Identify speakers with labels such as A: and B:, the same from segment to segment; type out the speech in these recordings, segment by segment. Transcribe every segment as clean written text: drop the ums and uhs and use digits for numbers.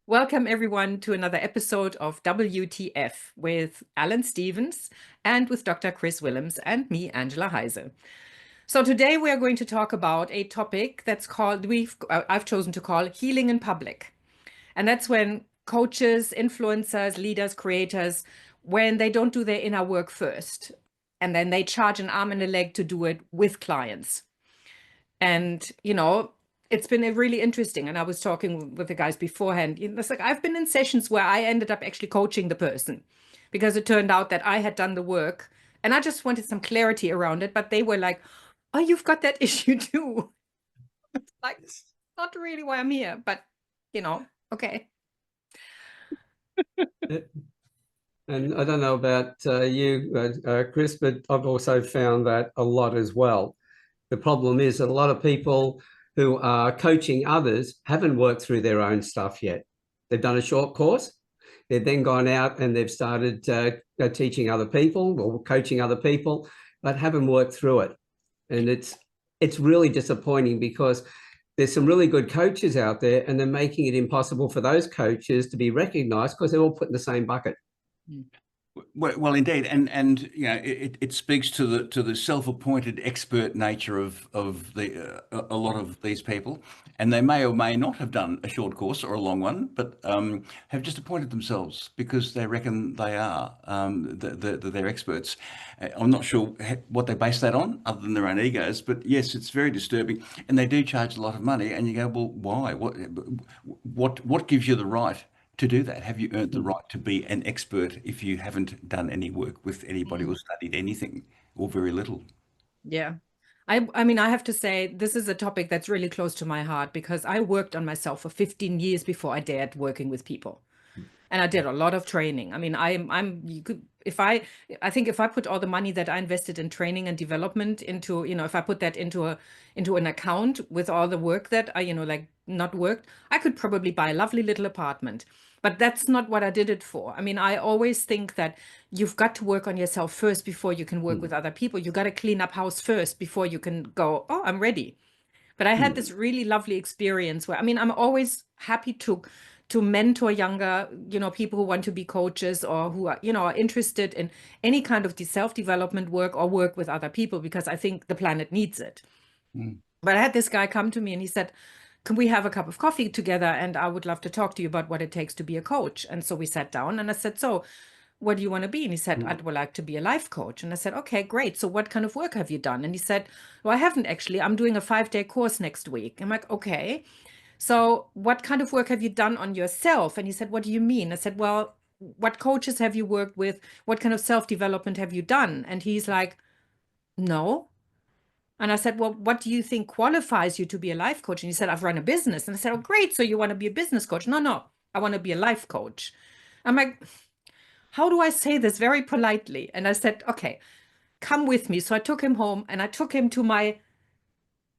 A: Welcome everyone to another episode of WTF with Alan Stevens and with Dr. Chris Willems and me, Angela Heise. So today we are going to talk about a topic that's called, I've chosen to call healing in public. And that's when coaches, influencers, leaders, creators, when they don't do their inner work first, and then they charge an arm and a leg to do it with clients. And, it's been really interesting. And I was talking with the guys beforehand. It's like I've been in sessions where I ended up actually coaching the person because it turned out that I had done the work and I just wanted some clarity around it. But they were like, oh, you've got that issue too. It's like, not really why I'm here, but, okay.
B: And I don't know about you, Chris, but I've also found that a lot as well. The problem is that a lot of people who are coaching others haven't worked through their own stuff yet. They've done a short course. They've then gone out and they've started teaching other people or coaching other people, but haven't worked through it. And it's really disappointing because there's some really good coaches out there and they're making it impossible for those coaches to be recognized because they're all put in the same bucket.
C: Well, indeed, and it speaks to the self-appointed expert nature of a lot of these people, and they may or may not have done a short course or a long one, but have just appointed themselves because they reckon they are they're experts. I'm not sure what they base that on, other than their own egos. But yes, it's very disturbing, and they do charge a lot of money. And you go, well, why? What gives you the right to do that? Have you earned the right to be an expert if you haven't done any work with anybody or studied anything or very little?
A: Yeah. I mean, I have to say, this is a topic that's really close to my heart because I worked on myself for 15 years before I dared working with people. And I did a lot of training. I mean, I think if I put all the money that I invested in training and development into, if I put that into an account with all the work that I, not worked, I could probably buy a lovely little apartment. But that's not what I did it for. I mean, I always think that you've got to work on yourself first before you can work with other people. You got to clean up house first before you can go, oh, I'm ready. But I had this really lovely experience where, I mean, I'm always happy to mentor younger, people who want to be coaches or who are, are interested in any kind of self-development work or work with other people, because I think the planet needs it. But I had this guy come to me and he said, can we have a cup of coffee together? And I would love to talk to you about what it takes to be a coach. And so we sat down and I said, so what do you want to be? And he said, I'd like to be a life coach. And I said, okay, great. So what kind of work have you done? And he said, well, I haven't actually. I'm doing a 5-day course next week. I'm like, okay. So what kind of work have you done on yourself? And he said, what do you mean? I said, well, what coaches have you worked with? What kind of self-development have you done? And he's like, no. And I said, well, what do you think qualifies you to be a life coach? And he said, I've run a business. And I said, oh, great. So you want to be a business coach? No, I want to be a life coach. I'm like, how do I say this very politely? And I said, okay, come with me. So I took him home and I took him to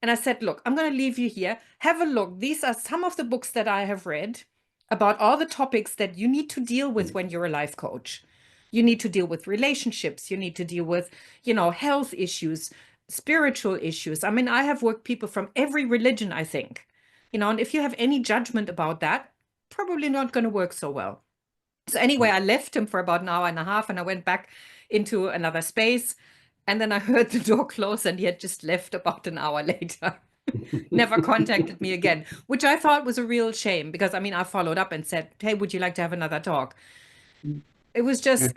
A: and I said, look, I'm going to leave you here. Have a look. These are some of the books that I have read about all the topics that you need to deal with when you're a life coach. You need to deal with relationships. You need to deal with, health issues, spiritual issues. I mean, I have worked people from every religion, I think, and if you have any judgment about that, probably not going to work so well. So anyway, I left him for about an hour and a half and I went back into another space. And then I heard the door close and he had just left about an hour later. Never contacted me again, which I thought was a real shame because, I mean, I followed up and said, hey, would you like to have another talk? It was just,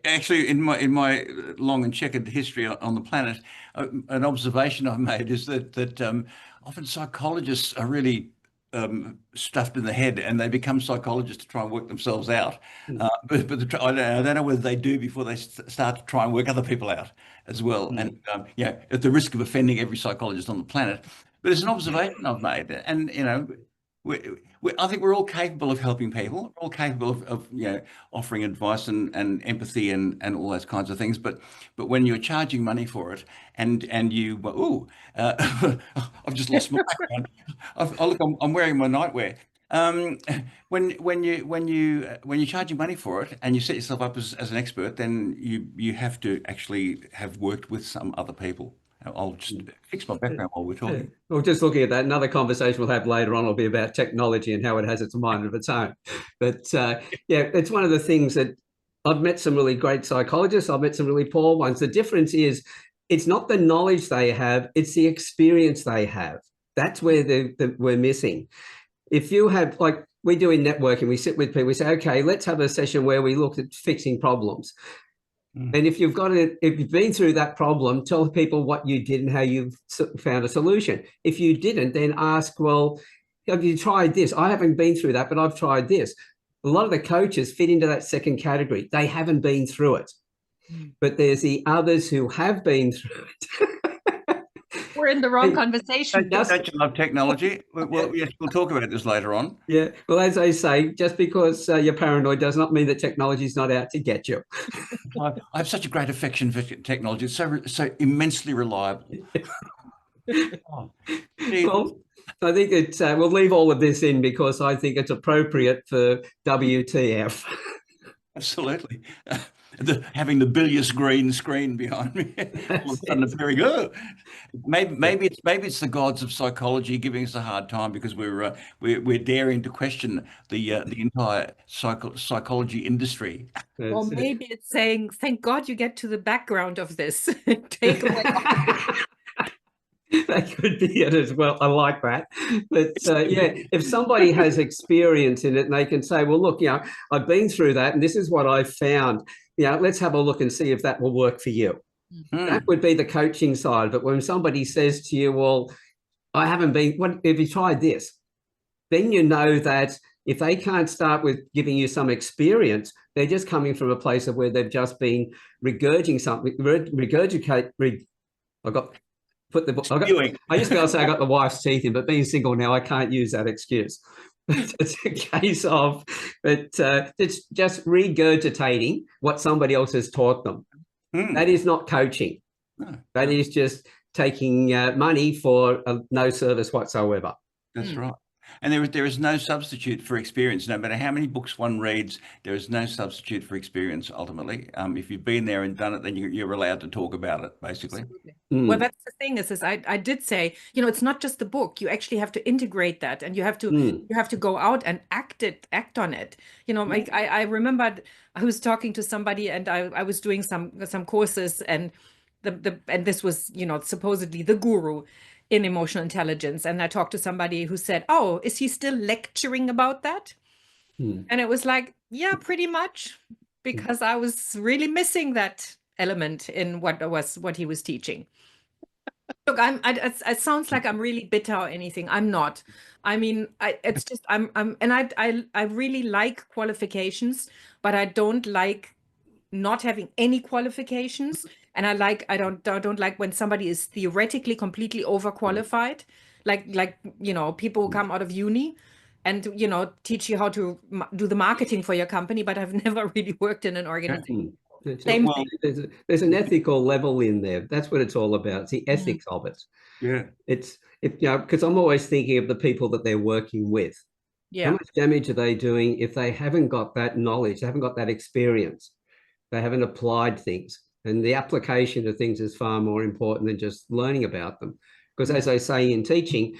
C: Actually, in my long and checkered history on the planet, an observation I've made is that often psychologists are really stuffed in the head, and they become psychologists to try and work themselves out. But I don't know whether they do before they start to try and work other people out as well. And at the risk of offending every psychologist on the planet, but it's an observation I've made, and I think we're all capable of helping people. We're all capable of offering advice and empathy and all those kinds of things. But when you're charging money for it, and you I've just lost my background. Look, I'm wearing my nightwear. When you're charging money for it and you set yourself up as an expert, then you have to actually have worked with some other people. I'll just fix my background while we're talking.
B: Well, just looking at that, another conversation we'll have later on will be about technology and how it has its mind of its own. But yeah, it's one of the things that I've met some really great psychologists. I've met some really poor ones. The difference is it's not the knowledge they have, it's the experience they have. That's where we're missing. If you have, like we do in networking, we sit with people, we say, okay, let's have a session where we look at fixing problems. And if you've been through that problem, tell people what you did and how you've found a solution. If you didn't, then ask, well, have you tried this? I haven't been through that, but I've tried this. A lot of the coaches fit into that second category. They haven't been through it. But there's the others who have been through it.
A: We're in the wrong conversation.
C: Don't you love technology? Well, yes, we'll talk about this later on.
B: Yeah. Well, as I say, just because you're paranoid does not mean that technology is not out to get you.
C: I have such a great affection for technology. It's so immensely reliable.
B: Well, I think we'll leave all of this in because I think it's appropriate for WTF.
C: Absolutely. Having the bilious green screen behind me, all of a sudden appearing, oh, maybe it's the gods of psychology giving us a hard time because we're daring to question the entire psychology industry.
A: Or maybe it's saying, thank God you get to the background of this. Take away.
B: That could be it as well. I like that. But yeah, if somebody has experience in it and they can say, well, look, I've been through that and this is what I found. Let's have a look and see if that will work for you. That would be the coaching side. But when somebody says to you, well, I haven't been, what have you tried this? Then you know that if they can't start with giving you some experience, they're just coming from a place of where they've just been regurgitating something. I used to be able to say I got the wife's teeth in, but being single now, I can't use that excuse. It's a case of it's just regurgitating what somebody else has taught them. That is not coaching. That is just taking money for no service whatsoever.
C: That's right. And there is no substitute for experience. No matter how many books one reads, there is no substitute for experience, ultimately. If you've been there and done it, then you're allowed to talk about it, basically.
A: Well, that's the thing is I did say, it's not just the book. You actually have to integrate that and you have to go out and act on it. I remembered I was talking to somebody and I was doing some courses and and this was, supposedly the guru in emotional intelligence. And I talked to somebody who said, oh, is he still lecturing about that? And it was like, yeah, pretty much, because I was really missing that element in what he was teaching. Look, it sounds like I'm really bitter or anything. I'm not. I mean, it's just I really like qualifications, but I don't like not having any qualifications. And I don't like when somebody is theoretically completely overqualified, like people who come out of uni and teach you how to do the marketing for your company, but I've never really worked in an organization. Same thing.
B: There's an ethical level in there. That's what it's all about. It's the ethics of it.
C: Yeah.
B: Because I'm always thinking of the people that they're working with.
A: Yeah.
B: How much damage are they doing if they haven't got that knowledge, they haven't got that experience, they haven't applied things? And the application of things is far more important than just learning about them. Because as I say in teaching,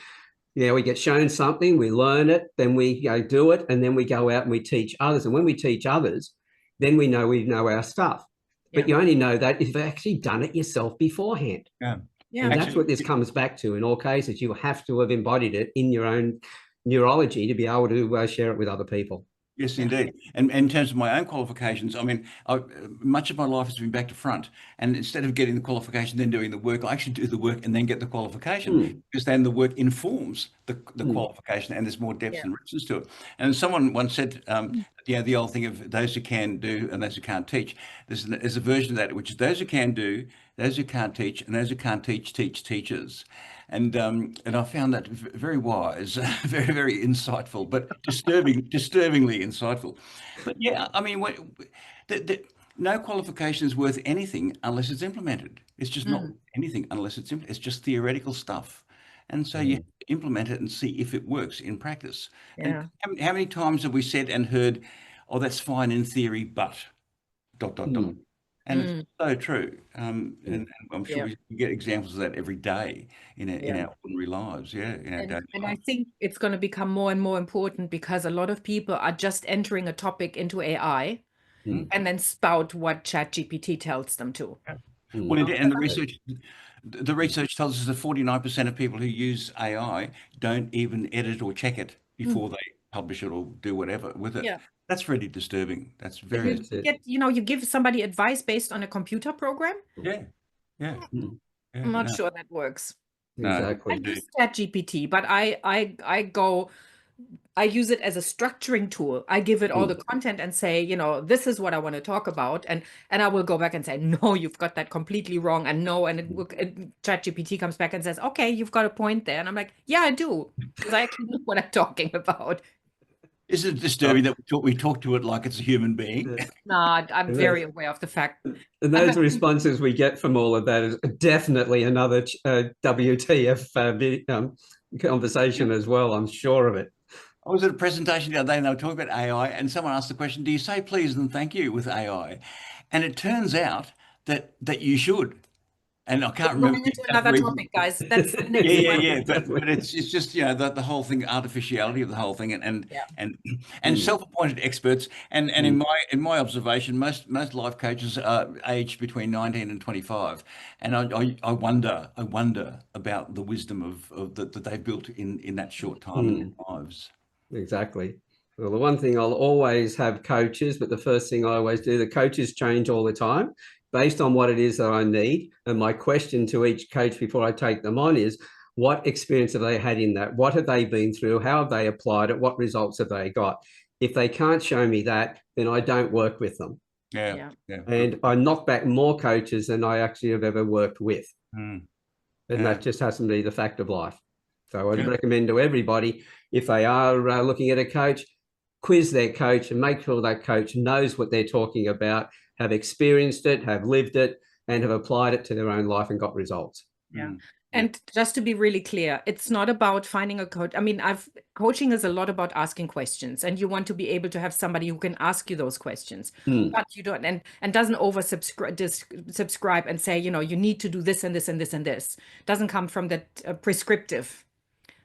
B: we get shown something, we learn it, then we do it, and then we go out and we teach others. And when we teach others, then we know our stuff. But you only know that if you've actually done it yourself beforehand.
C: Yeah.
A: Yeah.
B: And that's what this comes back to. In all cases, you have to have embodied it in your own neurology to be able to share it with other people.
C: Yes, indeed. And in terms of my own qualifications, I mean, much of my life has been back to front. And instead of getting the qualification, then doing the work, I actually do the work and then get the qualification, because then the work informs the qualification and there's more depth and richness to it. And someone once said, the old thing of those who can do and those who can't teach. There's a version of that, which is those who can do, those who can't teach, and those who can't teach teachers. And I found that very wise, very, very insightful, but disturbingly insightful. But yeah, I mean, no qualification is worth anything unless it's implemented. It's just not anything unless it's just theoretical stuff. And so you have to implement it and see if it works in practice.
A: Yeah.
C: And how many times have we said and heard, oh, that's fine in theory, but ... And it's so true. And I'm sure
A: Yeah.
C: we get examples of that every day in
A: Yeah.
C: our ordinary lives. Yeah, in our daily
A: And I
C: lives.
A: think it's going to become more and more important because a lot of people are just entering a topic into AI and then spout what ChatGPT tells them to.
C: Well, and the research tells us that 49% of people who use AI don't even edit or check it before they publish it or do whatever with it.
A: Yeah.
C: That's really disturbing. That's
A: If
C: very
A: you get, you give somebody advice based on a computer program,
C: yeah.
A: I'm not
C: No,
A: sure that works.
B: Exactly.
A: I use ChatGPT, but I use it as a structuring tool. I give it all the content and say, this is what I want to talk about, and I will go back and say, no, you've got that completely wrong, and no, and ChatGPT comes back and says, okay, you've got a point there, and I'm like, yeah, I do, because I actually know what I'm talking about.
C: Isn't it disturbing that we talk to it like it's a human being?
A: Nah, I'm very aware of the fact.
B: And those responses we get from all of that is definitely another WTF conversation as well. I'm sure of it.
C: I was at a presentation the other day and they were talking about AI, and someone asked the question, do you say please and thank you with AI? And it turns out that you should. And I can't remember
A: Moving
C: the
A: into
C: exact
A: another
C: reason.
A: topic, guys. That's the next one.
C: Yeah. But it's just the whole thing, artificiality of the whole thing, and self-appointed experts. And in my observation, most life coaches are aged between 19 and 25. And I wonder about the wisdom of that they've built in that short time in their lives.
B: Exactly. Well, the one thing I'll always have coaches, but the first thing I always do, the coaches change all the time based on what it is that I need. And my question to each coach before I take them on is, what experience have they had in that? What have they been through? How have they applied it? What results have they got? If they can't show me that, then I don't work with them.
C: Yeah.
B: And I knock back more coaches than I actually have ever worked with. And that just has to be the fact of life. So I'd recommend to everybody, if they are looking at a coach, quiz their coach and make sure that coach knows what they're talking about, have experienced it, have lived it, and have applied it to their own life and got results.
A: And just to be really clear, it's not about finding a coach. I mean, coaching is a lot about asking questions, and you want to be able to have somebody who can ask you those questions, but you don't, and doesn't subscribe and say, you need to do this and this and this and this. Doesn't come from that prescriptive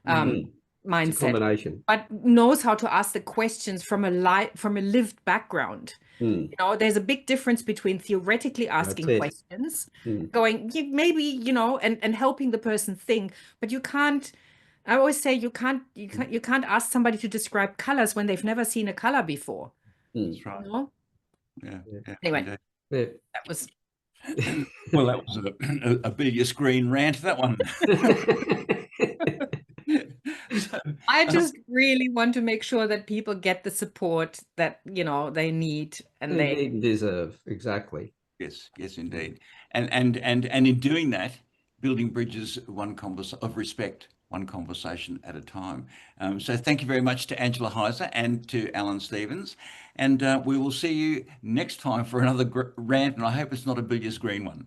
A: mindset,
B: it's a combination,
A: but knows how to ask the questions from a lived background. There's a big difference between theoretically asking questions, going maybe, and helping the person think, but you can't. I always say you can't ask somebody to describe colors when they've never seen a color before.
C: That's right.
A: Anyway,
B: that
A: was
C: well, that was a bigger screen rant, that one.
A: I just really want to make sure that people get the support that they need and they
B: deserve. Exactly.
C: Yes, indeed. And in doing that, building bridges of respect, one conversation at a time. So thank you very much to Angela Heiser and to Alan Stevens. And we will see you next time for another rant. And I hope it's not a Billiards Green one.